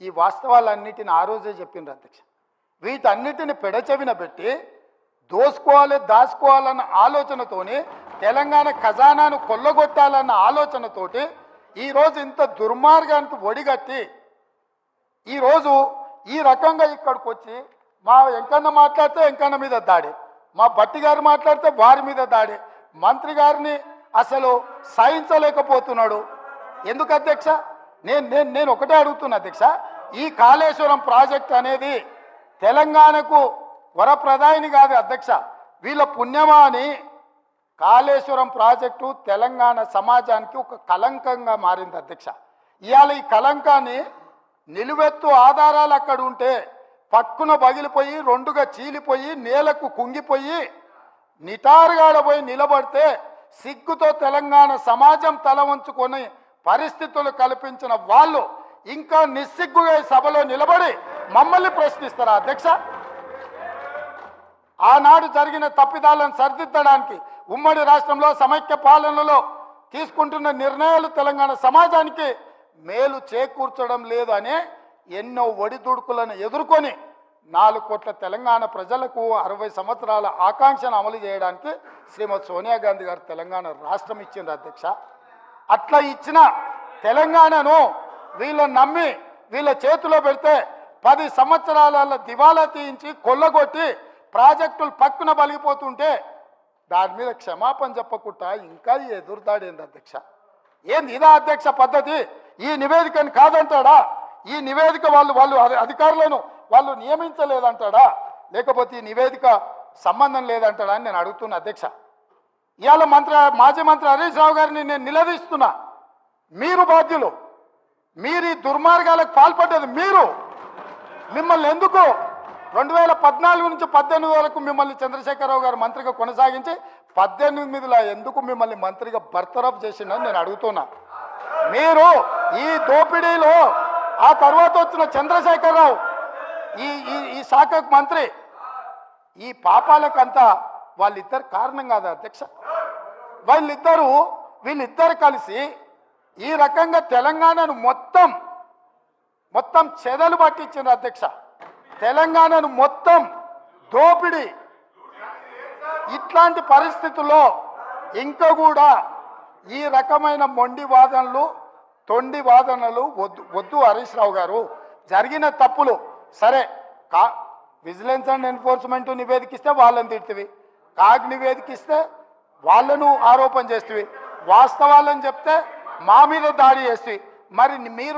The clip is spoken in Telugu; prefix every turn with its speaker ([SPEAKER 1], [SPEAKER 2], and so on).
[SPEAKER 1] ఈ వాస్తవాలన్నిటిని ఆ రోజే చెప్పిండ్రు అధ్యక్ష. వీటన్నిటిని పెడచెవిన పెట్టి దోసుకోవాలి దాచుకోవాలన్న ఆలోచనతోని తెలంగాణ ఖజానాను కొల్లగొట్టాలన్న ఆలోచనతోటి ఈరోజు ఇంత దుర్మార్గానికి ఒడిగట్టి ఈరోజు ఈ రకంగా ఇక్కడికి వచ్చి మా వెంకన్న మాట్లాడితే వెంకన్న మీద దాడి, మా భట్టి గారు మాట్లాడితే వారి మీద దాడి, మంత్రి గారిని అసలు సహించలేకపోతున్నాడు. ఎందుకు అధ్యక్ష? నేను ఒకటే అడుగుతున్నా అధ్యక్ష, ఈ కాళేశ్వరం ప్రాజెక్ట్ అనేది తెలంగాణకు వరప్రదాయిని కాదు అధ్యక్ష, వీళ్ళ పుణ్యమా అని కాళేశ్వరం ప్రాజెక్టు తెలంగాణ సమాజానికి ఒక కలంకంగా మారింది అధ్యక్ష. ఇవాళ ఈ కలంకాన్ని నిలువెత్తు ఆధారాలు అక్కడ ఉంటే పక్కున పగిలిపోయి రెండుగా చీలిపోయి నేలకు కుంగిపోయి నిటారుగాడపోయి నిలబడితే సిగ్గుతో తెలంగాణ సమాజం తల వంచుకొని పరిస్థితులు కల్పించిన వాళ్ళు ఇంకా నిస్సిగ్గుగా సభలో నిలబడి మమ్మల్ని ప్రశ్నిస్తారా అధ్యక్ష? ఆనాడు జరిగిన తప్పిదాలను సరిదిద్దడానికి ఉమ్మడి రాష్ట్రంలో సమైక్య పాలనలో తీసుకుంటున్న నిర్ణయాలు తెలంగాణ సమాజానికి మేలు చేకూర్చడం లేదు అనే ఎన్నో ఒడిదుడుకులను ఎదుర్కొని 4 కోట్ల తెలంగాణ ప్రజలకు 60 సంవత్సరాల ఆకాంక్షను అమలు చేయడానికి శ్రీమతి సోనియా గాంధీ గారు తెలంగాణ రాష్ట్రం ఇచ్చింది అధ్యక్ష. అట్లా ఇచ్చిన తెలంగాణను వీళ్ళని నమ్మి వీళ్ళ చేతిలో పెడితే 10 సంవత్సరాల దివాలా తీయించి కొల్లగొట్టి ప్రాజెక్టులు పక్కున బలిగిపోతుంటే దాని మీద క్షమాపణ చెప్పకుండా ఇంకా ఎదురుదాడి ఏంది అధ్యక్ష? ఏంది ఇదా అధ్యక్ష పద్ధతి? ఈ నివేదికను కాదంటాడా? ఈ నివేదిక వాళ్ళు అధికారులను వాళ్ళు నియమించలేదంటాడా? లేకపోతే ఈ నివేదిక సంబంధం లేదంటాడా అని నేను అడుగుతున్నా అధ్యక్ష. ఇవాళ మాజీ మంత్రి హరీష్ రావు గారిని నేను నిలదీస్తున్నా. మీరు బాధ్యులు, మీరు ఈ దుర్మార్గాలకు పాల్పడ్డది మీరు. మిమ్మల్ని ఎందుకు 2014 నుంచి 18 వరకు మిమ్మల్ని చంద్రశేఖరరావు గారు మంత్రిగా కొనసాగించి 18లో ఎందుకు మిమ్మల్ని మంత్రిగా బర్తరఫ్ చేసిందని నేను అడుగుతున్నా. మీరు ఈ దోపిడీలో ఆ తర్వాత వచ్చిన చంద్రశేఖరరావు ఈ శాఖకు మంత్రి, ఈ పాపాలకంతా వాళ్ళిద్దరు కారణం కాదా అధ్యక్ష? వీళ్ళిద్దరు కలిసి ఈ రకంగా తెలంగాణను మొత్తం చెదలు పట్టించింది అధ్యక్ష. తెలంగాణను మొత్తం దోపిడి. ఇట్లాంటి పరిస్థితుల్లో ఇంకా కూడా ఈ రకమైన మొండి వాదనలు తొండి వాదనలు వద్దు హరీష్ రావు గారు. జరిగిన తప్పులు సరే, విజిలెన్స్ అండ్ ఎన్ఫోర్స్మెంట్ నివేదికిస్తే వాళ్ళని తిడుతుంది, కాగ్ నివేదికిస్తే వాళ్ళను ఆరోపణ చేస్తుంది, వాస్తవాలను చెప్తే మా మీద దాడి చేస్తుంది. మరి మీరు